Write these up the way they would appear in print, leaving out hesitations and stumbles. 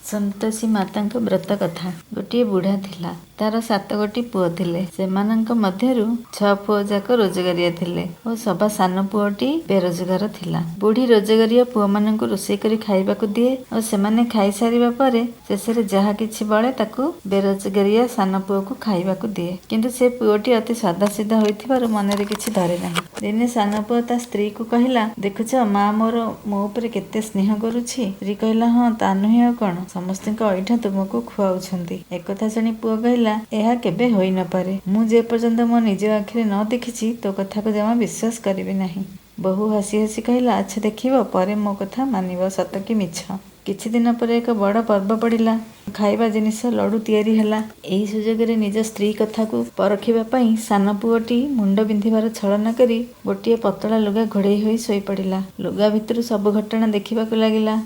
ସନ୍ତୋଷୀ ମାତାଙ୍କ ବ୍ରତ କଥା। ଗୋଟିଏ ବୁଢ଼ା ଥିଲା, ତାର 7 ଗୋଟି ପୁଅ ଥିଲେ। ସେମାନଙ୍କ ମଧ୍ୟରୁ 6 ପୁଅ ଯାକ ରୋଜଗାରିଆ ଥିଲେ ଓ ସବା ସାନ ପୁଅଟି ବେରୋଜଗାର ଥିଲା। ବୁଢ଼ୀ ରୋଜଗାରିଆ ପୁଅମାନଙ୍କୁ ରୋଷେଇ କରି ଖାଇବାକୁ ଦିଏ ଓ ସେମାନେ ଖାଇସାରିବା ପରେ ଶେଷରେ ଯାହା କିଛି ବଳେ ତାକୁ ବେରୋଜଗାରିଆ ସାନ ପୁଅକୁ ଖାଇବାକୁ ଦିଏ। କିନ୍ତୁ ସେ ପୁଅଟି ଅତି ସାଦାସିଧା ହୋଇଥିବାରୁ ମନରେ କିଛି ଧରେ ନାହିଁ। ଦିନେ ସାନ ପୁଅ ତା ସ୍ତ୍ରୀକୁ କହିଲା, ଦେଖୁଛ ମା ମୋର ମୋ ଉପରେ କେତେ ସ୍ନେହ କରୁଛି। ସ୍ତ୍ରୀ କହିଲା, ହଁ ତା ନୁହେଁ ଆଉ କଣ, ସମସ୍ତଙ୍କ ଅଇଁଠା ତୁମକୁ ଖୁଆଉଛନ୍ତି। ଏକଥା ଶୁଣି ପୁଅ କହିଲା, ଏହା କେବେ ହୋଇନପାରେ। ମୁଁ ଯେ ପର୍ଯ୍ୟନ୍ତ ମୋ ନିଜ ଆଖିରେ ନ ଦେଖିଛି ତୋ କଥାକୁ ଜମା ବିଶ୍ୱାସ କରିବି ନାହିଁ। ବୋହୂ ହସି ହସି କହିଲା, ଆଚ୍ଛା ଦେଖିବ, ପରେ ମୋ କଥା ମାନିବ ସତ କି ମିଛ। କିଛି ଦିନ ପରେ ଏକ ବଡ଼ ପର୍ବ ପଡ଼ିଲା। ଖାଇବା ଜିନିଷ ଲଡ଼ୁ ତିଆରି ହେଲା। ଏହି ସୁଯୋଗରେ ନିଜ ସ୍ତ୍ରୀ କଥାକୁ ପରଖିବା ପାଇଁ ସାନ ପୁଅଟି ମୁଣ୍ଡ ବିନ୍ଧିବାର ଛଳନା କରି ଗୋଟିଏ ପତଳା ଲୁଗା ଘୋଡ଼େଇ ହୋଇ ଶୋଇପଡ଼ିଲା। ଲୁଗା ଭିତରୁ ସବୁ ଘଟଣା ଦେଖିବାକୁ ଲାଗିଲା।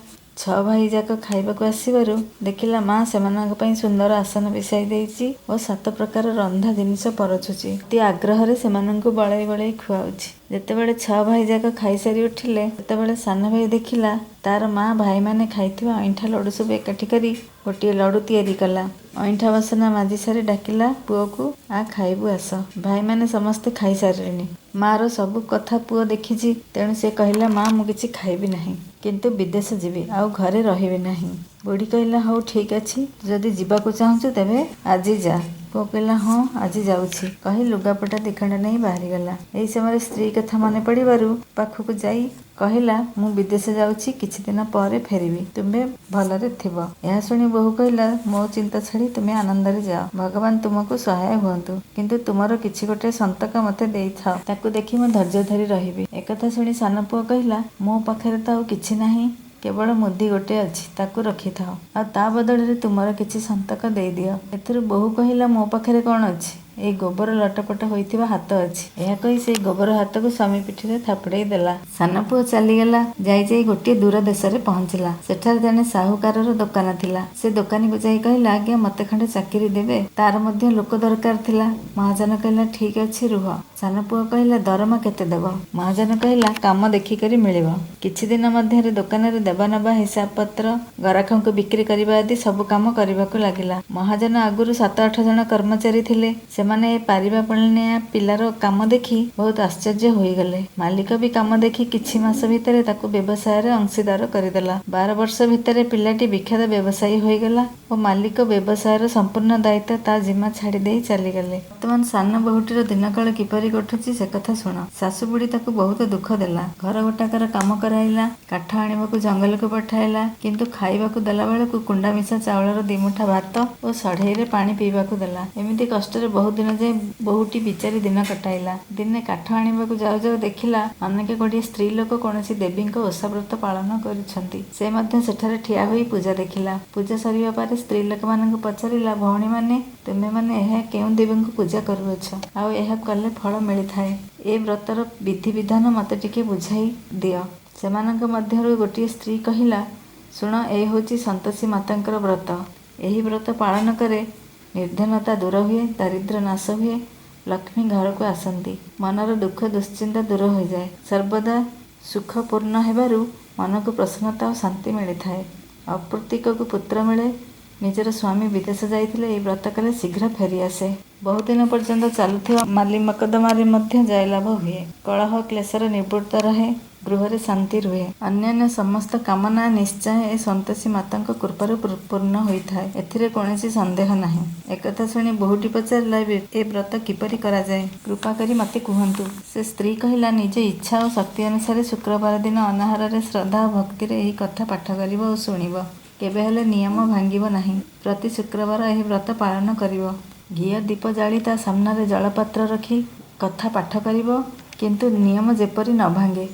6 ଭାଇ ଯାକ ଖାଇବାକୁ ଆସିବାରୁ ଦେଖିଲା ମା ସେମାନଙ୍କ ପାଇଁ ସୁନ୍ଦର ଆସନ ବିଛାଇ ଦେଇଛି ଓ 7 ପ୍ରକାର ରନ୍ଧା ଜିନିଷ ପରଛୁଛି। ଅତି ଆଗ୍ରହରେ ସେମାନଙ୍କୁ ବଳେଇ ବଳେଇ ଖୁଆଉଛି। ଯେତେବେଳେ 6 ଭାଇ ଯାକ ଖାଇସାରି ଉଠିଲେ, ସେତେବେଳେ ସାନ ଭାଇ ଦେଖିଲା ତାର ମା ଭାଇମାନେ ଖାଇଥିବା ଅଇଁଠା ଲଡ଼ୁ ସବୁ ଏକାଠି କରି ଗୋଟିଏ ଲଡ଼ୁ ତିଆରି କଲା। ଅଇଁଠା ବାସନ ମାଜି ସାରି ଡାକିଲା ପୁଅକୁ, ଆ ଖାଇବୁ ଆସ। ଭାଇମାନେ ସମସ୍ତେ ଖାଇସାରିଲେଣି। ମାର ସବୁ କଥା ପୁଅ ଦେଖିଛି, ତେଣୁ ସେ କହିଲା, ମା ମୁଁ କିଛି ଖାଇବି ନାହିଁ, କିନ୍ତୁ ବିଦେଶ ଯିବି, ଆଉ ଘରେ ରହିବି ନାହିଁ। ବୁଢ଼ୀ କହିଲା, ହଉ ଠିକ୍ ଅଛି, ଯଦି ଯିବାକୁ ଚାହୁଁଛୁ ତେବେ ଆଜି ଯା। ପୁଅ କହିଲା, ହଁ ଆଜି ଯାଉଛି, କହି ଲୁଗାପଟା ଦିଖଣ୍ଡ ନେଇ ବାହାରିଗଲା। ଏହି ସମୟରେ ସ୍ତ୍ରୀ କଥା ମନେ ପଡ଼ିବାରୁ ପାଖକୁ ଯାଇ କହିଲା, ମୁଁ ବିଦେଶ ଯାଉଛି, କିଛି ଦିନ ପରେ ଫେରିବି, ତୁମେ ଭଲରେ ଥିବ। ଏହା ଶୁଣି ବୋହୂ କହିଲା, ମୋ ଚିନ୍ତା ଛାଡ଼ି ତୁମେ ଆନନ୍ଦରେ ଯାଅ, ଭଗବାନ ତୁମକୁ ସହାୟ ହୁଅନ୍ତୁ, କିନ୍ତୁ ତୁମର କିଛି ଗୋଟିଏ ସନ୍ତକ ମୋତେ ଦେଇଥାଅ, ତାକୁ ଦେଖି ମୁଁ ଧୈର୍ଯ୍ୟ ଧରି ରହିବି। ଏକଥା ଶୁଣି ସାନ ପୁଅ କହିଲା, ମୋ ପାଖରେ ତ ଆଉ କିଛି ନାହିଁ, କେବଳ ମୁଦି ଗୋଟିଏ ଅଛି, ତାକୁ ରଖିଥାଅ, ଆଉ ତା ବଦଳରେ ତୁମର କିଛି ସନ୍ତକ ଦେଇଦିଅ। ଏଥିରୁ ବୋହୂ କହିଲା, ମୋ ପାଖରେ କ'ଣ ଅଛି, ଏଇ ଗୋବର ଲଟପଟ ହୋଇଥିବା ହାତ ଅଛି। ଏହା କହି ସେଇ ଗୋବର ହାତକୁ ସ୍ୱାମୀ ପିଠିରେ ଥାପୁଡ଼େଇ ଦେଲା। ସାନ ପୁଅ ଚାଲିଗଲା। ଯାଇ ଯାଇ ଗୋଟିଏ ଦୂର ଦେଶରେ ପହଞ୍ଚିଲା। ସେଠାରେ ଜଣେ ସାହୁକାରର ଦୋକାନ ଥିଲା। ସେ ଦୋକାନୀକୁ ଯାଇ କହିଲା, ଆଜ୍ଞା ମୋତେ ଖଣ୍ଡେ ଚାକିରି ଦେବେ। ତାର ମଧ୍ୟ ଲୋକ ଦରକାର ଥିଲା। ମହାଜନ କହିଲା, ଠିକ୍ ଅଛି ରୁହ। ସାନ ପୁଅ କହିଲା, ଦରମା କେତେ ଦେବ? ମହାଜନ କହିଲା, କାମ ଦେଖିକରି ମିଳିବ। କିଛି ଦିନ ମଧ୍ୟରେ ଦୋକାନରେ ଦେବା ନେବା, ହିସାବପତ୍ର, ଗରାଖଙ୍କୁ ବିକ୍ରି କରିବା ଆଦି ସବୁ କାମ କରିବାକୁ ଲାଗିଲା। ମହାଜନ ଆଗରୁ 7-8 ଜଣ କର୍ମଚାରୀ ଥିଲେ। ସେମାନେ ଏ ପାରିବା ପାଣିଆ ପିଲାର କାମ ଦେଖି ବହୁତ ଆଶ୍ଚର୍ଯ୍ୟ ହୋଇଗଲେ। ମାଲିକ ବି କାମ ଦେଖି କିଛି ମାସ ଭିତରେ ତାକୁ ବ୍ୟବସାୟରେ ଅଂଶୀଦାର କରିଦେଲା। 12 ବର୍ଷ ଭିତରେ ପିଲାଟି ବିଖ୍ୟାତ ବ୍ୟବସାୟୀ ହୋଇଗଲା ଓ ମାଲିକ ବ୍ୟବସାୟର ସମ୍ପୂର୍ଣ୍ଣ ଦାୟିତ୍ୱ ତା ଜିମା ଛାଡ଼ି ଦେଇ ଚାଲିଗଲେ। ବର୍ତ୍ତମାନ ସାନ ବୋହୂଟିର ଦିନକାଳ କିପରି କଟୁଛି ସେ କଥା ଶୁଣ। ଶାଶୁ ବୁଢ଼ୀ ତାକୁ ବହୁତ ଦୁଃଖ ଦେଲା। ଘର ଗୋଟାକର କାମ କରାଇଲା, କାଠ ଆଣିବାକୁ ଜଙ୍ଗଲକୁ ପଠାଇଲା, କିନ୍ତୁ ଖାଇବାକୁ ଦେଲା ବେଳକୁ କୁଣ୍ଡା ମିଶା ଚାଉଳର 2 ମୁଠା ଭାତ ଓ ସଢ଼େଇରେ ପାଣି ପିଇବାକୁ ଦେଲା। ଏମିତି କଷ୍ଟରେ ବହୁତ ଦିନ ଯାଏ ବୋହୂଟି ବିଚାରି ଦିନ କଟାଇଲା। ଦିନେ କାଠ ଆଣିବାକୁ ଯାଉ ଯାଉ ଦେଖିଲା ଅନେକ ଗୁଡ଼ିଏ ସ୍ତ୍ରୀ ଲୋକ କୌଣସି ଦେବୀଙ୍କ ଓଷାବ୍ରତ ପାଳନ କରୁଛନ୍ତି। ସେ ମଧ୍ୟ ସେଠାରେ ଠିଆ ହୋଇ ପୂଜା ଦେଖିଲା। ପୂଜା ସରିବା ପରେ ସ୍ତ୍ରୀ ଲୋକମାନଙ୍କୁ ପଚାରିଲା, ଭଉଣୀମାନେ, ତୁମେମାନେ ଏହା କେଉଁ ଦେବୀଙ୍କୁ ପୂଜା କରୁଅଛ, ଆଉ ଏହା କଲେ ଫଳ ମିଳିଥାଏ? ଏ ବ୍ରତର ବିଧିବିଧାନ ମୋତେ ଟିକେ ବୁଝାଇ ଦିଅ। ସେମାନଙ୍କ ମଧ୍ୟରୁ ଗୋଟିଏ ସ୍ତ୍ରୀ କହିଲା, ଶୁଣ, ଏ ହେଉଛି ସନ୍ତୋଷୀ ମାତାଙ୍କର ବ୍ରତ। ଏହି ବ୍ରତ ପାଳନ କରେ ନିର୍ଧନତା ଦୂର ହୁଏ, ଦାରିଦ୍ର୍ୟ ନାଶ ହୁଏ, ଲକ୍ଷ୍ମୀ ଘରକୁ ଆସନ୍ତି, ମନର ଦୁଃଖ ଦୁଶ୍ଚିନ୍ତା ଦୂର ହୋଇଯାଏ, ସର୍ବଦା ସୁଖ ପୂର୍ଣ୍ଣ ହେବାରୁ ମନକୁ ପ୍ରସନ୍ନତା ଓ ଶାନ୍ତି ମିଳିଥାଏ, ଅପୃତିକକୁ ପୁତ୍ର ମିଳେ, ନିଜର ସ୍ୱାମୀ ବିଦେଶ ଯାଇଥିଲେ ଏହି ବ୍ରତ କଲେ ଶୀଘ୍ର ଫେରିଆସେ, ବହୁଦିନ ପର୍ଯ୍ୟନ୍ତ ଚାଲୁଥିବା ମାଲି ମକଦ୍ଦମାରେ ମଧ୍ୟ ଜୟଲାଭ ହୁଏ, କଳହ କ୍ଲେଶର ନିବୃତ୍ତ ରହେ, ଗୃହରେ ଶାନ୍ତି ରୁହେ, ଅନ୍ୟାନ୍ୟ ସମସ୍ତ କାମନା ନିଶ୍ଚୟ ଏ ସନ୍ତୋଷୀ ମାତାଙ୍କ କୃପାରୁ ପୂର୍ଣ୍ଣ ହୋଇଥାଏ, ଏଥିରେ କୌଣସି ସନ୍ଦେହ ନାହିଁ। ଏକଥା ଶୁଣି ବୋହୂଟି ପଚାରିଲା, ଏ ବ୍ରତ କିପରି କରାଯାଏ, କୃପା କରି ମୋତେ କୁହନ୍ତୁ। ସେ ସ୍ତ୍ରୀ କହିଲା, ନିଜ ଇଚ୍ଛା ଓ ଶକ୍ତି ଅନୁସାରେ ଶୁକ୍ରବାର ଦିନ ଅନାହାରରେ ଶ୍ରଦ୍ଧା ଓ ଭକ୍ତିରେ ଏହି କଥା ପାଠ କରିବ ଓ ଶୁଣିବ। କେବେ ହେଲେ ନିୟମ ଭାଙ୍ଗିବ ନାହିଁ। ପ୍ରତି ଶୁକ୍ରବାର ଏହି ବ୍ରତ ପାଳନ କରିବ। ଘିଅ ଦୀପ ଜାଳି ତା ସାମ୍ନାରେ ଜଳପାତ୍ର ରଖି କଥା ପାଠ କରିବ, କିନ୍ତୁ ନିୟମ ଯେପରି ନ ଭାଙ୍ଗେ।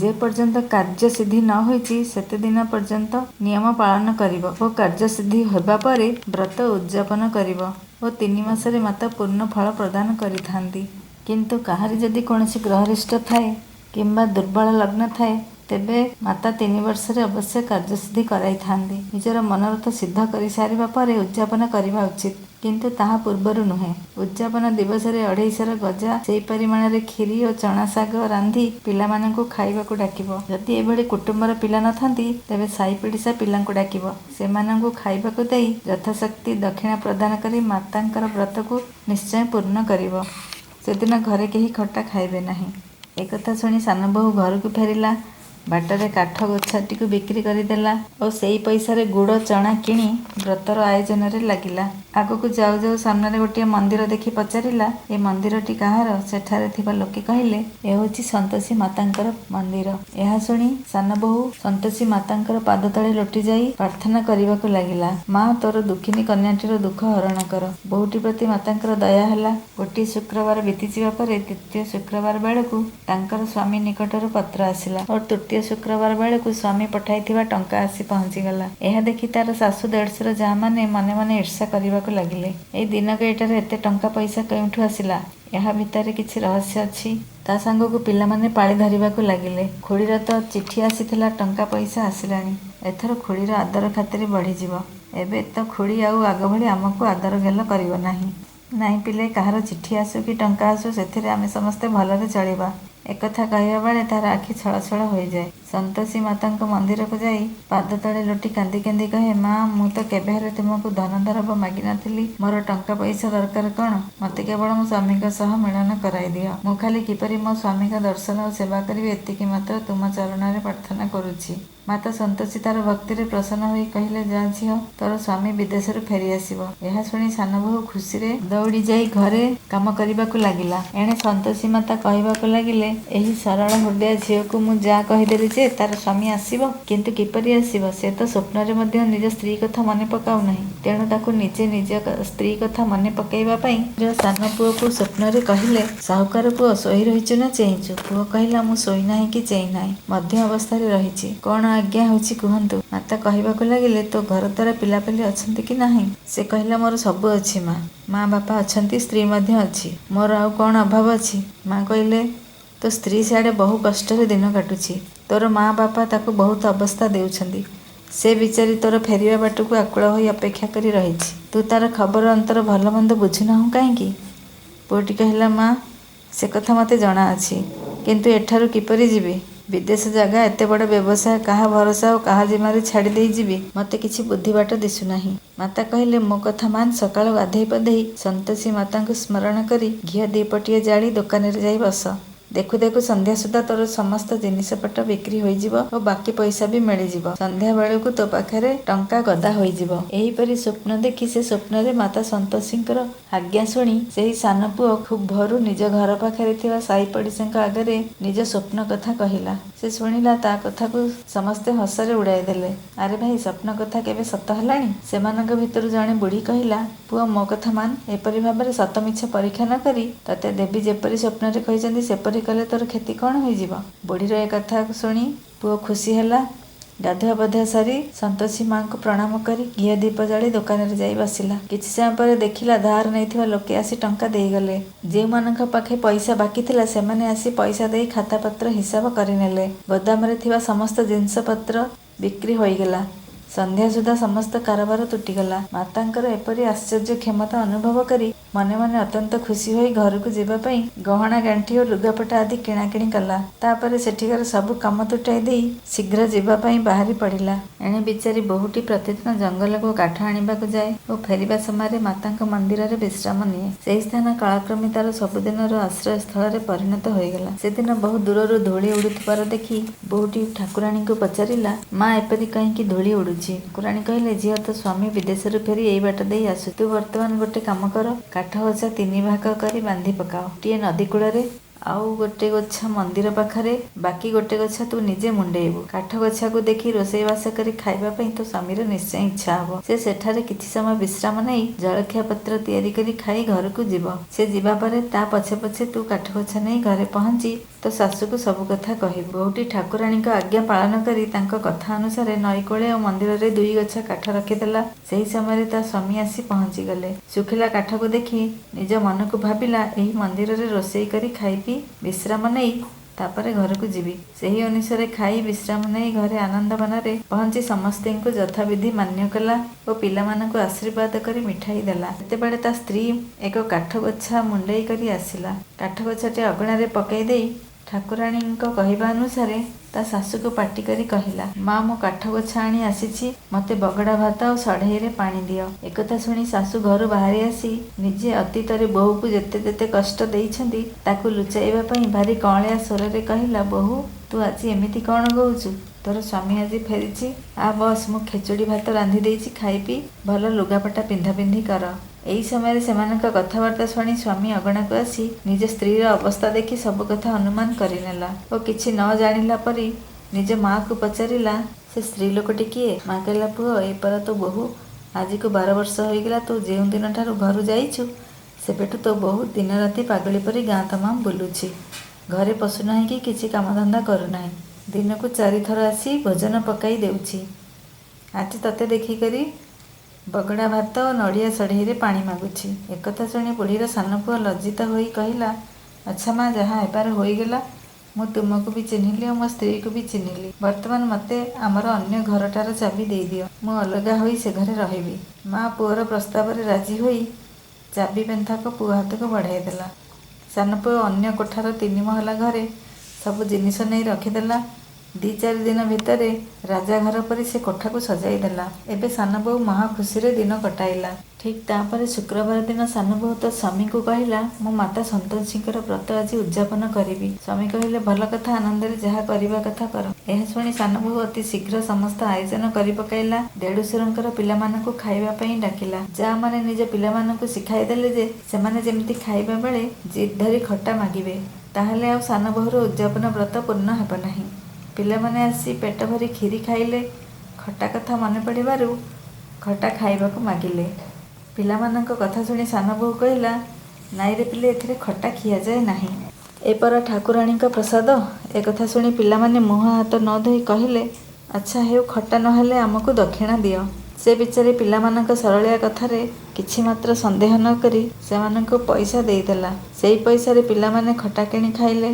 ଯେ ପର୍ଯ୍ୟନ୍ତ କାର୍ଯ୍ୟସିଦ୍ଧି ନ ହୋଇଛି ସେତେଦିନ ପର୍ଯ୍ୟନ୍ତ ନିୟମ ପାଳନ କରିବ ଓ କାର୍ଯ୍ୟସିଦ୍ଧି ହେବା ପରେ ବ୍ରତ ଉଦ୍ଯାପନ କରିବ ଓ 3 ମାସରେ ମାତା ପୂର୍ଣ୍ଣ ଫଳ ପ୍ରଦାନ କରିଥାନ୍ତି। କିନ୍ତୁ କାହାରି ଯଦି କୌଣସି ଗ୍ରହରିଷ୍ଟ ଥାଏ କିମ୍ବା ଦୁର୍ବଳ ଲଗ୍ନ ଥାଏ, ତେବେ ମାତା 3 ବର୍ଷରେ ଅବଶ୍ୟ କାର୍ଯ୍ୟସିଦ୍ଧି କରାଇଥାନ୍ତି। ନିଜର ମନୋରଥ ସିଦ୍ଧ କରିସାରିବା ପରେ ଉଦ୍ଯାପନ କରିବା ଉଚିତ, କିନ୍ତୁ ତାହା ପୂର୍ବରୁ ନୁହେଁ। ଉଦ୍ଯାପନ ଦିବସରେ 250ର ଗଜା, ସେଇ ପରିମାଣରେ କ୍ଷୀରି ଓ ଚଣା ଶାଗ ରାନ୍ଧି ପିଲାମାନଙ୍କୁ ଖାଇବାକୁ ଡାକିବ। ଯଦି ଏଭଳି କୁଟୁମ୍ବର ପିଲା ନଥାନ୍ତି, ତେବେ ସାଇ ପଡ଼ିଶା ପିଲାଙ୍କୁ ଡାକିବ। ସେମାନଙ୍କୁ ଖାଇବାକୁ ଦେଇ ଯଥାଶକ୍ତି ଦକ୍ଷିଣା ପ୍ରଦାନ କରି ମାତାଙ୍କର ବ୍ରତକୁ ନିଶ୍ଚୟ ପୂର୍ଣ୍ଣ କରିବ। ସେଦିନ ଘରେ କେହି ଖଟା ଖାଇବେ ନାହିଁ। ଏକଥା ଶୁଣି ସାନବୋହୂ ଘରକୁ ଫେରିଲା। ବାଟରେ କାଠ ଗୋଛାଟିକୁ ବିକ୍ରି କରିଦେଲା ଓ ସେଇ ପଇସାରେ ଗୁଡ଼ ଚଣା କିଣି ବ୍ରତର ଆୟୋଜନରେ ଲାଗିଲା। ଆଗକୁ ଯାଉ ଯାଉ ସାମ୍ନାରେ ଗୋଟିଏ ମନ୍ଦିର ଦେଖି ପଚାରିଲା, ଏ ମନ୍ଦିରଟି କାହାର? ସେଠାରେ ଥିବା ଲୋକେ କହିଲେ, ଏ ହେଉଛି ସନ୍ତୋଷୀ ମାତାଙ୍କର ମନ୍ଦିର। ଏହା ଶୁଣି ସାନବୋହୂ ସନ୍ତୋଷୀ ମାତାଙ୍କର ପାଦ ତଳେ ଲୋଟି ଯାଇ ପ୍ରାର୍ଥନା କରିବାକୁ ଲାଗିଲା, ମା ତୋର ଦୁଃଖିନୀ କନ୍ୟାଟିର ଦୁଃଖ ହରଣ କର। ବୋହୂଟି ପ୍ରତି ମାତାଙ୍କର ଦୟା ହେଲା। ଗୋଟିଏ ଶୁକ୍ରବାର ବିତିଯିବା ପରେ ଦ୍ୱିତୀୟ ଶୁକ୍ରବାର ବେଳକୁ ତାଙ୍କର ସ୍ୱାମୀ ନିକଟରୁ ପତ୍ର ଆସିଲା ଓ ତୃତୀୟ ଶୁକ୍ରବାର ବେଳକୁ ସ୍ୱାମୀ ପଠାଇଥିବା ଟଙ୍କା ଆସି ପହଞ୍ଚିଗଲା। ଏହା ଦେଖି ତାର ଶାଶୁ ଦେଢ଼ଶୁର ଯାଆମାନେ ମନେ ମନେ ଈର୍ଷା କରିବାକୁ ଲାଗିଲେ। ଏଇ ଦିନକ ଏଠାରେ ଏତେ ଟଙ୍କା ପଇସା କେଉଁଠୁ ଆସିଲା? ଏହା ଭିତରେ କିଛି ରହସ୍ୟ ଅଛି। ତା ସାଙ୍ଗକୁ ପିଲାମାନେ ପାଳି ଧରିବାକୁ ଲାଗିଲେ। ଖୁଡ଼ିର ତ ଚିଠି ଆସିଥିଲା, ଟଙ୍କା ପଇସା ଆସିଲାଣି। ଏଥର ଖୁଡ଼ିର ଆଦର ଖାତିର ବଢ଼ିଯିବ। ଏବେ ତ ଖୁଡ଼ି ଆଉ ଆଗ ଭଳି ଆମକୁ ଆଦର ଗେଲ କରିବ ନାହିଁ। ନାଇଁ ପିଲେ, କାହାର ଚିଠି ଆସୁ କି ଟଙ୍କା ଆସୁ, ସେଥିରେ ଆମେ ସମସ୍ତେ ଭଲରେ ଚଳିବା। ଏକଥା କହିବା ବେଳେ ତାର ଆଖି ଛଳଛଳ ହୋଇଯାଏ। ସନ୍ତୋଷୀ ମାତାଙ୍କ ମନ୍ଦିରକୁ ଯାଇ ପାଦ ତଳେ ଲୋଟି କାନ୍ଦି କାନ୍ଦି କହେ, ମା ମୁଁ ତ କେବେ ହେଲେ ତୁମକୁ ଧନ ଦରବ ମାଗି ନଥିଲି। ମୋର ଟଙ୍କା ପଇସା ଦରକାର କ'ଣ? ମୋତେ କେବଳ ମୋ ସ୍ୱାମୀଙ୍କ ସହ ମିଳନ କରାଇ ଦିଅ। ମୁଁ ଖାଲି କିପରି ମୋ ସ୍ୱାମୀଙ୍କ ଦର୍ଶନ ଓ ସେବା କରିବି, ଏତିକି ମାତ୍ର ତୁମ ଚରଣରେ ପ୍ରାର୍ଥନା କରୁଛି। ମାତା ସନ୍ତୋଷୀ ତାର ଭକ୍ତିରେ ପ୍ରସନ୍ନ ହୋଇ କହିଲେ, ଯା ଝିଅ, ତୋର ସ୍ୱାମୀ ବିଦେଶରୁ ଫେରି ଆସିବ। ଏହା ଶୁଣି ସାନବୋହୂ ଖୁସିରେ ଦୌଡ଼ି ଯାଇ ଘରେ କାମ କରିବାକୁ ଲାଗିଲା। ଏଣେ ସନ୍ତୋଷୀ ମାତା କହିବାକୁ ଲାଗିଲେ, ଏହି ସରଳ ହୃଦୟା ଝିଅକୁ ମୁଁ ଯାହା କହିଦେଲି ଯେ ତାର ସ୍ୱାମୀ ଆସିବ, କିନ୍ତୁ କିପରି ଆସିବ? ସେ ତ ସ୍ୱପ୍ନରେ ମଧ୍ୟ ନିଜ ସ୍ତ୍ରୀ କଥା ମନେ ପକାଉ ନାହିଁ। ତେଣୁ ତାକୁ ନିଜେ ନିଜ ସ୍ତ୍ରୀ କଥା ମନେ ପକାଇବା ପାଇଁ ସାନ ପୁଅକୁ ସ୍ୱପ୍ନରେ କହିଲେ, ସାହୁକାର ପୁଅ ଶୋଇ ରହିଛୁ ନା ଚେଇଁଛୁ? ପୁଅ କହିଲା, ମୁଁ ଶୋଇନାହିଁ କି ଚେଇଁନାହିଁ, ମଧ୍ୟ ଅବସ୍ଥାରେ ରହିଛି। କ'ଣ ଆଜ୍ଞା ହେଉଛି କୁହନ୍ତୁ? ମାତା କହିବାକୁ ଲାଗିଲେ, ତୋ ଘର ଦ୍ୱାରା ପିଲାପିଲି ଅଛନ୍ତି କି ନାହିଁ? ସେ କହିଲା, ମୋର ସବୁ ଅଛି ମା। ମା ବାପା ଅଛନ୍ତି, ସ୍ତ୍ରୀ ମଧ୍ୟ ଅଛି। ମୋର ଆଉ କ'ଣ ଅଭାବ ଅଛି? ମା କହିଲେ, ତୋ ସ୍ତ୍ରୀ ସିଆଡ଼େ ବହୁ କଷ୍ଟରେ ଦିନ କାଟୁଛି। ତୋର ମା ବାପା ତାକୁ ବହୁତ ଅବସ୍ଥା ଦେଉଛନ୍ତି। ସେ ବିଚାରୀ ତୋର ଫେରିବା ବାଟକୁ ଆକୁଳ ହୋଇ ଅପେକ୍ଷା କରି ରହିଛି। ତୁ ତାର ଖବର ଅନ୍ତର ଭଲ ମନ୍ଦ ବୁଝୁନାହୁଁ କାହିଁକି? ପୁଅଟି କହିଲା, ମା ସେ କଥା ମୋତେ ଜଣାଅଛି, କିନ୍ତୁ ଏଠାରୁ କିପରି ଯିବି? ବିଦେଶ ଜାଗା, ଏତେ ବଡ଼ ବ୍ୟବସାୟ, କାହା ଭରସା ଓ କାହା ଜିମାରେ ଛାଡ଼ି ଦେଇ ଯିବି? ମୋତେ କିଛି ବୁଦ୍ଧି ବାଟ ଦିଶୁନାହିଁ। ମାତା କହିଲେ, ମୋ କଥା ମାନ। ସକାଳୁ ଗାଧେଇ ପାଧେଇ ସନ୍ତୋଷୀ ମାତାଙ୍କୁ ସ୍ମରଣ କରି ଘିଅ ଦୀପଟିଏ ଜାଳି ଦୋକାନରେ ଯାଇ ବସ। ଦେଖୁ ଦେଖୁ ସନ୍ଧ୍ୟା ସୁଦ୍ଧା ତୋର ସମସ୍ତ ଜିନିଷପତ୍ର ବିକ୍ରି ହୋଇଯିବ ଓ ବାକି ପଇସା ବି ମିଳିଯିବ। ସନ୍ଧ୍ୟା ବେଳକୁ ତୋ ପାଖରେ ଟଙ୍କା ଗଦା ହୋଇଯିବ। ଏହିପରି ସ୍ୱପ୍ନ ଦେଖି ସେ ସ୍ୱପ୍ନରେ ମାତା ସନ୍ତୋଷୀଙ୍କର ଆଜ୍ଞା ଶୁଣି ସେହି ସାନ ପୁଅ ଖୁବ୍ ଭୋରୁ ନିଜ ଘର ପାଖରେ ଥିବା ସାଇ ପଡ଼ିଶାଙ୍କ ଆଗରେ ନିଜ ସ୍ୱପ୍ନ କଥା କହିଲା। ସେ ଶୁଣିଲା, ତା କଥାକୁ ସମସ୍ତେ ହସରେ ଉଡ଼ାଇ ଦେଲେ। ଆରେ ଭାଇ, ସ୍ୱପ୍ନ କଥା କେବେ ସତ ହେଲାଣି? ସେମାନଙ୍କ ଭିତରୁ ଜଣେ ବୁଢ଼ୀ କହିଲା, ପୁଅ ମୋ କଥା ମାନ। ଏପରି ଭାବରେ ସତ ମିଛ ପରୀକ୍ଷା ନ କରି ତତେ ଦେବୀ ଯେପରି ସ୍ୱପ୍ନରେ କହିଛନ୍ତି ସେପରି କଲେ ତୋର କ୍ଷତି କ'ଣ ହୋଇଯିବ? ବୁଢ଼ୀର ଏ କଥା ଶୁଣି ପୁଅ ଖୁସି ହେଲା। ଗାଧୁଆ ପାଧୁଆ ସାରି ସନ୍ତୋଷୀ ମାଙ୍କୁ ପ୍ରଣାମ କରି ଘିଅ ଦୀପ ଜାଳି ଦୋକାନରେ ଯାଇ ବସିଲା। କିଛି ସମୟ ପରେ ଦେଖିଲା, ଧାର ନେଇଥିବା ଲୋକେ ଆସି ଟଙ୍କା ଦେଇଗଲେ। ଯେଉଁମାନଙ୍କ ପାଖେ ପଇସା ବାକି ଥିଲା, ସେମାନେ ଆସି ପଇସା ଦେଇ ଖାତାପତ୍ର ହିସାବ କରିନେଲେ। ଗୋଦାମରେ ଥିବା ସମସ୍ତ ଜିନିଷପତ୍ର ବିକ୍ରି ହୋଇଗଲା। ସନ୍ଧ୍ୟା ସୁଦ୍ଧା ସମସ୍ତ କାରବାର ତୁଟିଗଲା। ମାତାଙ୍କର ଏପରି ଆଶ୍ଚର୍ଯ୍ୟ କ୍ଷମତା ଅନୁଭବ କରି ମନେ ମନେ ଅତ୍ୟନ୍ତ ଖୁସି ହୋଇ ଘରକୁ ଯିବା ପାଇଁ ଗହଣା ଗାଣ୍ଠି ଓ ଲୁଗାପଟା ଆଦି କିଣାକିଣି କଲା। ତାପରେ ସେଠିକାର ସବୁ କାମ ତୁଟାଇ ଦେଇ ଶୀଘ୍ର ଯିବା ପାଇଁ ବାହାରି ପଡ଼ିଲା। ଏଣେ ବିଚାରୀ ବୋହୂଟି ପ୍ରତିଦିନ ଜଙ୍ଗଲକୁ କାଠ ଆଣିବାକୁ ଯାଏ ଓ ଫେରିବା ସମୟରେ ମାତାଙ୍କ ମନ୍ଦିରରେ ବିଶ୍ରାମ ନିଏ। ସେହି ସ୍ଥାନ କାଳକ୍ରମେ ତାର ସବୁଦିନର ଆଶ୍ରୟସ୍ଥଳରେ ପରିଣତ ହୋଇଗଲା। ସେଦିନ ବହୁ ଦୂରରୁ ଧୂଳି ଉଡ଼ୁଥିବାର ଦେଖି ବୋହୂଟି ଠାକୁରାଣୀଙ୍କୁ ପଚାରିଲା, ମା ଏପରି କାହିଁକି ଧୂଳି ଉଡ଼ୁଛି? ଠାକୁରାଣୀ କହିଲେ, ଝିଅ, ତୋ ସ୍ୱାମୀ ବିଦେଶରୁ ଫେରି ଏଇ ବାଟ ଦେଇ ଆସୁ। ତୁ ବର୍ତ୍ତମାନ ଗୋଟେ କାମ କର, କାଠ ଗଛା 3 ଭାଗ କରି ବାନ୍ଧି ପକାଅ। ଗୋଟିଏ ନଦୀ କୂଳରେ, ଆଉ ଗୋଟେ ଗଛା ମନ୍ଦିର ପାଖରେ, ବାକି ଗୋଟେ ଗଛା ତୁ ନିଜେ ମୁଣ୍ଡେଇବୁ। କାଠ ଗଛାକୁ ଦେଖି ରୋଷେଇବାସ କରି ଖାଇବା ପାଇଁ ତୋ ସ୍ୱାମୀର ନିଶ୍ଚୟ ଇଚ୍ଛା ହେବ। ସେ ସେଠାରେ କିଛି ସମୟ ବିଶ୍ରାମ ନେଇ ଜଳଖିଆ ପତ୍ର ତିଆରି କରି ଖାଇ ଘରକୁ ଯିବ। ସେ ଯିବା ପରେ ତା ପଛେ ପଛେ ତୁ କାଠ ଗଛା ନେଇ ଘରେ ପହଞ୍ଚି ତୋ ଶାଶୁକୁ ସବୁ କଥା କହିବୁ। ବୋହୂଟି ଠାକୁରାଣୀଙ୍କ ଆଜ୍ଞା ପାଳନ କରି ତାଙ୍କ କଥା ଅନୁସାରେ ନଈକୂଳେ ଓ ମନ୍ଦିରରେ 2 ଗଛା କାଠ ରଖିଦେଲା। ସେହି ସମୟରେ ତା ସ୍ୱାମୀ ଆସି ପହଞ୍ଚିଗଲେ। ଶୁଖିଲା କାଠକୁ ଦେଖି ନିଜ ମନକୁ ଭାବିଲା, ଏହି ମନ୍ଦିରରେ ରୋଷେଇ କରି ଖାଇ ପିଇ ବିଶ୍ରାମ ନେଇ ତାପରେ ଘରକୁ ଯିବି। ସେହି ଅନୁସାରେ ଖାଇ ବିଶ୍ରାମ ନେଇ ଘରେ ଆନନ୍ଦବନରେ ପହଞ୍ଚି ସମସ୍ତଙ୍କୁ ଯଥାବିଧି ମାନ୍ୟ କଲା ଓ ପିଲାମାନଙ୍କୁ ଆଶୀର୍ବାଦ କରି ମିଠାଇ ଦେଲା। ସେତେବେଳେ ତା ସ୍ତ୍ରୀ ଏକ କାଠଗୋଛା ମୁଣ୍ଡେଇ କରି ଆସିଲା। କାଠଗୋଛାଟି ଅଗଣାରେ ପକାଇ ଦେଇ ଠାକୁରାଣୀଙ୍କ କହିବା ଅନୁସାରେ ତା ଶାଶୁକୁ ପାଟି କରି କହିଲା, ମା ମୁଁ କାଠଗୋଛା ଆଣି ଆସିଛି, ମୋତେ ବଗଡ଼ା ଭାତ ଆଉ ସଢ଼େଇରେ ପାଣି ଦିଅ। ଏକଥା ଶୁଣି ଶାଶୁ ଘରୁ ବାହାରି ଆସି ନିଜେ ଅତୀତରେ ବୋହୂକୁ ଯେତେ ଯେତେ କଷ୍ଟ ଦେଇଛନ୍ତି ତାକୁ ଲୁଚାଇବା ପାଇଁ ଭାରି କଅଁଳିଆ ସ୍ୱରରେ କହିଲା, ବୋହୂ ତୁ ଆଜି ଏମିତି କ'ଣ କହୁଛୁ? ତୋର ସ୍ୱାମୀ ଆଜି ଫେରିଛି, ଆ ବସ୍, ମୁଁ ଖେଚୁଡ଼ି ଭାତ ରାନ୍ଧି ଦେଇଛି, ଖାଇ ପିଇ ଭଲ ଲୁଗାପଟା ପିନ୍ଧାପିନ୍ଧି କର। ଏହି ସମୟରେ ସେମାନଙ୍କ କଥାବାର୍ତ୍ତା ଶୁଣି ସ୍ୱାମୀ ଅଗଣାକୁ ଆସି ନିଜ ସ୍ତ୍ରୀର ଅବସ୍ଥା ଦେଖି ସବୁ କଥା ଅନୁମାନ କରିନେଲା ଓ କିଛି ନ ଜାଣିଲା ପରି ନିଜ ମାଆକୁ ପଚାରିଲା, ସେ ସ୍ତ୍ରୀ ଲୋକଟି କିଏ? ମା କହିଲା, ପୁଅ ଏ ପରା ତୋ ବୋହୂ। ଆଜିକୁ 12 ବର୍ଷ ହୋଇଗଲା ତୁ ଯେଉଁ ଦିନଠାରୁ ଘରୁ ଯାଇଛୁ ସେବେଠୁ ତୋ ବୋହୂ ଦିନରାତି ପାଗଳି ପରି ଗାଁ ତମାମ ବୁଲୁଛି। ଘରେ ପଶୁନାହିଁ କି କିଛି କାମଧନ୍ଦା କରୁନାହିଁ। ଦିନକୁ 4 ଥର ଆସି ଭୋଜନ ପକାଇ ଦେଉଛି। ଆଜି ତତେ ଦେଖିକରି ବଗଡ଼ା ଭାତ ଓ ନଡ଼ିଆ ସଢ଼େଇରେ ପାଣି ମାଗୁଛି। ଏକଥା ଶୁଣି ବୁଢ଼ୀର ସାନ ପୁଅ ଲଜ୍ଜିତ ହୋଇ କହିଲା, ଆଚ୍ଛା ମା, ଯାହା ହେବାର ହୋଇଗଲା। ମୁଁ ତୁମକୁ ବି ଚିହ୍ନିଲି ଓ ମୋ ସ୍ତ୍ରୀକୁ ବି ଚିହ୍ନିଲି। ବର୍ତ୍ତମାନ ମୋତେ ଆମର ଅନ୍ୟ ଘରଟାର ଚାବି ଦେଇଦିଅ। ମୁଁ ଅଲଗା ହୋଇ ସେ ଘରେ ରହିବି। ମା ପୁଅର ପ୍ରସ୍ତାବରେ ରାଜି ହୋଇ ଚାବି ପେନ୍ଥାକ ପୁଅ ହାତକୁ ବଢ଼ାଇ ଦେଲା। ସାନ ପୁଅ ଅନ୍ୟ କୋଠାର 3 ମହଲା ଘରେ ସବୁ ଜିନିଷ ନେଇ ରଖିଦେଲା। 2-4 ଦିନ ଭିତରେ ରାଜାଘର ପରି ସେ କୋଠାକୁ ସଜାଇ ଦେଲା। ଏବେ ସାନ ବୋହୂ ମହା ଖୁସିରେ ଦିନ କଟାଇଲା। ଠିକ୍ ତାପରେ ଶୁକ୍ରବାର ଦିନ ସାନ ବୋହୂ ତା ସ୍ୱାମୀକୁ କହିଲା, ମୁଁ ମାତା ସନ୍ତୋଷୀଙ୍କର ବ୍ରତ ଆଜି ଉଦ୍ଯାପନ କରିବି। ସ୍ୱାମୀ କହିଲେ, ଭଲ କଥା, ଆନନ୍ଦରେ ଯାହା କରିବା କଥା କର। ଏହା ଶୁଣି ସାନ ବୋହୂ ଅତି ଶୀଘ୍ର ସମସ୍ତ ଆୟୋଜନ କରି ପକାଇଲା। ଦେଢ଼ୁଶୁରଙ୍କର ପିଲାମାନଙ୍କୁ ଖାଇବା ପାଇଁ ଡାକିଲା। ଯାଆ ମାନେ ନିଜ ପିଲାମାନଙ୍କୁ ଶିଖାଇ ଦେଲେ ଯେ ସେମାନେ ଯେମିତି ଖାଇବା ବେଳେ ଜିଦ୍ ଧରି ଖଟା ମାଗିବେ, ତାହେଲେ ଆଉ ସାନ ବୋହୂର ଉଦ୍ଯାପନ ବ୍ରତ ପୂର୍ଣ୍ଣ ହେବ ନାହିଁ। ପିଲାମାନେ ଆସି ପେଟ ଭରି କ୍ଷୀରି ଖାଇଲେ। ଖଟା କଥା ମନେ ପଡ଼ିବାରୁ ଖଟା ଖାଇବାକୁ ମାଗିଲେ। ପିଲାମାନଙ୍କ କଥା ଶୁଣି ସାନ ବୋହୂ କହିଲା, ନାଇରେ ପିଲେ, ଏଥିରେ ଖଟା ଖିଆଯାଏ ନାହିଁ। ଏ ପରା ଠାକୁରାଣୀଙ୍କ ପ୍ରସାଦ। ଏକଥା ଶୁଣି ପିଲାମାନେ ମୁହଁ ହାତ ନ ଧୋଇ କହିଲେ, ଆଚ୍ଛା ହେଉ, ଖଟା ନ ହେଲେ ଆମକୁ ଦକ୍ଷିଣା ଦିଅ। ସେ ବିଚାରୀ ପିଲାମାନଙ୍କ ସରଳିଆ କଥାରେ କିଛି ମାତ୍ର ସନ୍ଦେହ ନ କରି ସେମାନଙ୍କୁ ପଇସା ଦେଇଦେଲା। ସେଇ ପଇସାରେ ପିଲାମାନେ ଖଟା କିଣି ଖାଇଲେ।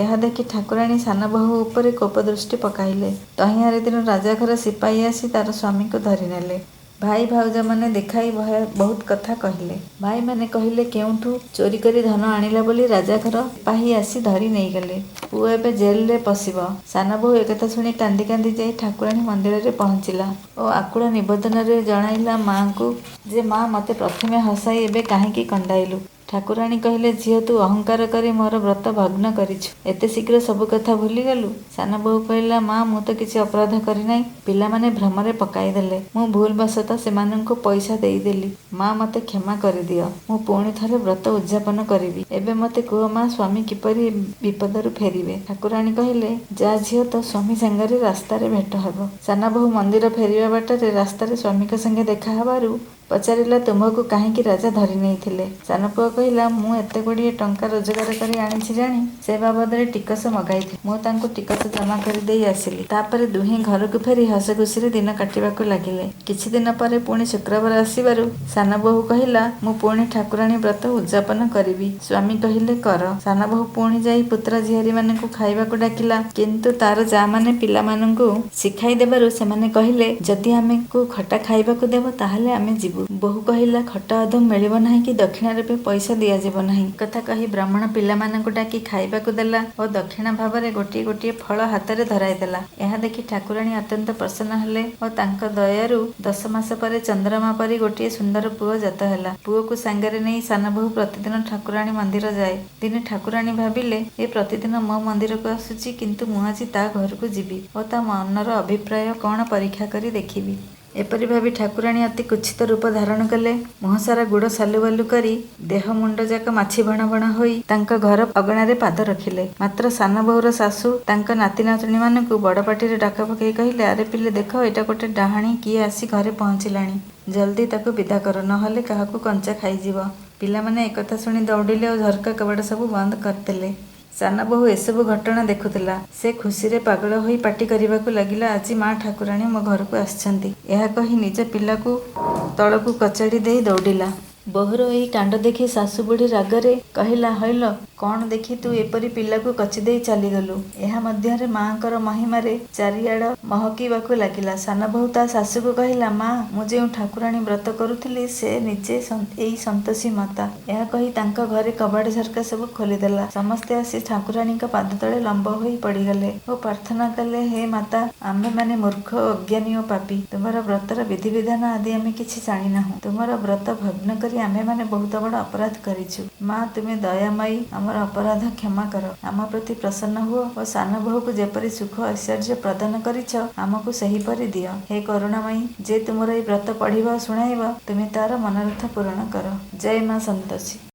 ଏହା ଦେଖି ଠାକୁରାଣୀ ସାନ ବୋହୂ ଉପରେ କୋପ ଦୃଷ୍ଟି ପକାଇଲେ। ତହିଁଆର ଦିନ ରାଜାଘର ସିପାହୀ ଆସି ତାର ସ୍ୱାମୀକୁ ଧରିନେଲେ। ଭାଇ ଭାଉଜମାନେ ଦେଖାଇ ବହୁତ କଥା କହିଲେ। ଭାଇମାନେ କହିଲେ, କେଉଁଠୁ ଚୋରି କରି ଧନ ଆଣିଲା ବୋଲି ରାଜାଘର ସିପାହୀ ଆସି ଧରି ନେଇଗଲେ। ପୁଅ ଏବେ ଜେଲରେ ପଶିବ। ସାନ ବୋହୂ ଏକଥା ଶୁଣି କାନ୍ଦି କାନ୍ଦି ଯାଇ ଠାକୁରାଣୀ ମନ୍ଦିରରେ ପହଞ୍ଚିଲା ଓ ଆକୁଳ ନିବେଦନରେ ଜଣାଇଲା ମାଆଙ୍କୁ ଯେ, ମା ମୋତେ ପ୍ରଥମେ ହସାଇ ଏବେ କାହିଁକି କନ୍ଦାଇଲୁ? ଠାକୁରାଣୀ କହିଲେ, ଝିଅ ତୁ ଅହଙ୍କାର କରି ମୋର ବ୍ରତ ଭଗ୍ନ କରିଛୁ। ଏତେ ଶୀଘ୍ର ସବୁ କଥା ଭୁଲିଗଲୁ? ସାନ ବୋହୂ କହିଲା, ମା ମୁଁ ତ କିଛି ଅପରାଧ କରିନାହିଁ। ପିଲାମାନେ ଭ୍ରମରେ ପକାଇଦେଲେ। ମୁଁ ଭୁଲବଶତଃ ସେମାନଙ୍କୁ ପଇସା ଦେଇଦେଲି। ମା ମୋତେ କ୍ଷମା କରିଦିଅ। ମୁଁ ପୁଣି ଥରେ ବ୍ରତ ଉଦ୍ଯାପନ କରିବି। ଏବେ ମୋତେ କୁହ ମା, ସ୍ୱାମୀ କିପରି ବିପଦରୁ ଫେରିବେ? ଠାକୁରାଣୀ କହିଲେ, ଯା ଝିଅ, ତୋ ସ୍ୱାମୀ ସାଙ୍ଗରେ ରାସ୍ତାରେ ଭେଟ ହେବ। ସାନ ବୋହୂ ମନ୍ଦିର ଫେରିବା ବାଟରେ ରାସ୍ତାରେ ସ୍ୱାମୀଙ୍କ ସଙ୍ଗେ ଦେଖା ହେବାରୁ ପଚାରିଲା, ତୁମକୁ କାହିଁକି ରାଜା ଧରି ନେଇଥିଲେ? ସାନ ପୁଅ କହିଲା, ମୁଁ ଏତେ ଗୁଡ଼ିଏ ଟଙ୍କା ରୋଜଗାର କରି ଆଣିଛି ଜାଣି ସେ ବାବଦରେ ଟିକସ ମଗାଇଥିଲି। ମୁଁ ତାଙ୍କୁ ଟିକସ ଜମା କରିଦେଇ ଆସିଲି। ତାପରେ ଦୁହେଁ ଘରକୁ ଫେରି ହସଖୁସିରେ ଦିନ କାଟିବାକୁ ଲାଗିଲେ। କିଛି ଦିନ ପରେ ପୁଣି ଶୁକ୍ରବାର ଆସିବାରୁ ସାନ ବୋହୂ କହିଲା, ମୁଁ ପୁଣି ଠାକୁରାଣୀ ବ୍ରତ ଉଦ୍ଯାପନ କରିବି। ସ୍ୱାମୀ କହିଲେ, କର। ସାନ ବୋହୂ ପୁଣି ଯାଇ ପୁତ୍ର ଝିଆରୀମାନଙ୍କୁ ଖାଇବାକୁ ଡାକିଲା। କିନ୍ତୁ ତାର ଯାଆମାନେ ପିଲାମାନଙ୍କୁ ଶିଖାଇ ଦେବାରୁ ସେମାନେ କହିଲେ, ଯଦି ଆମକୁ ଖଟା ଖାଇବାକୁ ଦେବ ତାହେଲେ ଆମେ ଯିବୁ। ବୋହୂ କହିଲା, ଖଟା ଅଧୁ ମିଳିବ ନାହିଁ କି ଦକ୍ଷିଣା ରୂପେ ପଇସା ଦିଆଯିବ ନାହିଁ। କଥା କହି ବ୍ରାହ୍ମଣ ପିଲାମାନଙ୍କୁ ଡାକି ଖାଇବାକୁ ଦେଲା ଓ ଦକ୍ଷିଣା ଭାବରେ ଗୋଟିଏ ଗୋଟିଏ ଫଳ ହାତରେ ଧରାଇଦେଲା। ଏହା ଦେଖି ଠାକୁରାଣୀ ଅତ୍ୟନ୍ତ ପ୍ରସନ୍ନ ହେଲେ ଓ ତାଙ୍କ ଦୟାରୁ 10 ମାସ ପରେ ଚନ୍ଦ୍ରମା ପରି ଗୋଟିଏ ସୁନ୍ଦର ପୁଅ ଜାତ ହେଲା। ପୁଅକୁ ସାଙ୍ଗରେ ନେଇ ସାନ ବୋହୂ ପ୍ରତିଦିନ ଠାକୁରାଣୀ ମନ୍ଦିର ଯାଏ। ଦିନେ ଠାକୁରାଣୀ ଭାବିଲେ, ଏ ପ୍ରତିଦିନ ମୋ ମନ୍ଦିରକୁ ଆସୁଛି, କିନ୍ତୁ ମୁଁ ଆଜି ତା ଘରକୁ ଯିବି ଓ ତା ମନର ଅଭିପ୍ରାୟ କ'ଣ ପରୀକ୍ଷା କରି ଦେଖିବି। ଏପରି ଭାବି ଠାକୁରାଣୀ ଅତି କୁତ୍ସିତ ରୂପ ଧାରଣ କଲେ। ମୁହଁସାରା ଗୁଡ଼ ସାଲୁବାଲୁ କରି ଦେହ ମୁଣ୍ଡଯାକ ମାଛି ଭଣ ଭଣ ହୋଇ ତାଙ୍କ ଘର ଅଗଣାରେ ପାଦ ରଖିଲେ। ମାତ୍ର ସାନ ବୋହୂର ଶାଶୁ ତାଙ୍କ ନାତି ନାତୁଣୀମାନଙ୍କୁ ବଡ଼ ପାଟିରେ ଡାକ ପକାଇ କହିଲେ, ଆରେ ପିଲେ ଦେଖ, ଏଇଟା ଗୋଟେ ଡାହାଣୀ କିଏ ଆସି ଘରେ ପହଞ୍ଚିଲାଣି। ଜଲ୍ଦି ତାକୁ ବିଦା କର, ନହେଲେ କାହାକୁ କଞ୍ଚା ଖାଇଯିବ। ପିଲାମାନେ ଏକଥା ଶୁଣି ଦୌଡ଼ିଲେ ଓ ଝରକା କବାଟ ସବୁ ବନ୍ଦ କରିଦେଲେ। ସାନ ବୋହୂ ଏସବୁ ଘଟଣା ଦେଖୁଥିଲା। ସେ ଖୁସିରେ ପାଗଳ ହୋଇ ପାଟି କରିବାକୁ ଲାଗିଲା, ଆଜି ମା ଠାକୁରାଣୀ ମୋ ଘରକୁ ଆସିଛନ୍ତି। ଏହା କହି ନିଜ ପିଲାକୁ ତଳକୁ କଚାଡ଼ି ଦେଇ ଦୌଡ଼ିଲା। ବୋହୂର ଏହି କାଣ୍ଡ ଦେଖି ଶାଶୁ ବୁଢ଼ୀ ରାଗରେ କହିଲା, ହଇଲ କ'ଣ ଦେଖି ତୁ ଏପରି ପିଲାକୁ କଚିଦେଇ ଚାଲିଗଲୁ। ଏହା ମଧ୍ୟରେ ମାଆଙ୍କର ମହିମାରେ ଚାରିଆଡ଼ ମହକିବାକୁ ଲାଗିଲା। ସାନ ବୋହୂ ତା ଶାଶୁକୁ କହିଲା, ମା, ମୁଁ ଯେଉଁ ଠାକୁରାଣୀ ବ୍ରତ କରୁଥିଲି ସେ ନିଜେ ଏଇ ସନ୍ତୋଷୀ ମାତା। ଏହା କହି ତାଙ୍କ ଘରେ କବାଟ ଝରକା ସବୁ ଖୋଲିଦେଲା। ସମସ୍ତେ ଆସି ଠାକୁରାଣୀଙ୍କ ପାଦତଳେ ଲମ୍ବ ହୋଇ ପଡ଼ିଗଲେ ଓ ପ୍ରାର୍ଥନା କଲେ, ହେ ମାତା, ଆମ୍ଭେମାନେ ମୂର୍ଖ, ଅଜ୍ଞାନୀ ଓ ପାପୀ। ତୁମର ବ୍ରତର ବିଧିବିଧାନ ଆଦି ଆମେ କିଛି ଜାଣିନାହୁଁ। ତୁମର ବ୍ରତ ଭଗ୍ନ କରି ଆମ୍ଭେମାନେ ବହୁତ ବଡ଼ ଅପରାଧ କରିଛୁ। ମା, ତୁମେ ଦୟାମୟୀ, ଆମର ଅପରାଧ କ୍ଷମା କର। ଆମ ପ୍ରତି ପ୍ରସନ୍ନ ହୁଅ ଓ ସାନ ବୋହୂକୁ ଯେପରି ସୁଖ ଐଶ୍ୱର୍ଯ୍ୟ ପ୍ରଦାନ କରିଛ ଆମକୁ ସେହିପରି ଦିଅ। ହେ କରୁଣାମୟୀ, ଯେ ତୁମର ଏହି ବ୍ରତ ପଢ଼ିବ ଓ ଶୁଣାଇବ, ତୁମେ ତାର ମନୋରଥ ପୂରଣ କର। ଜୟ ମା ସନ୍ତୋଷୀ।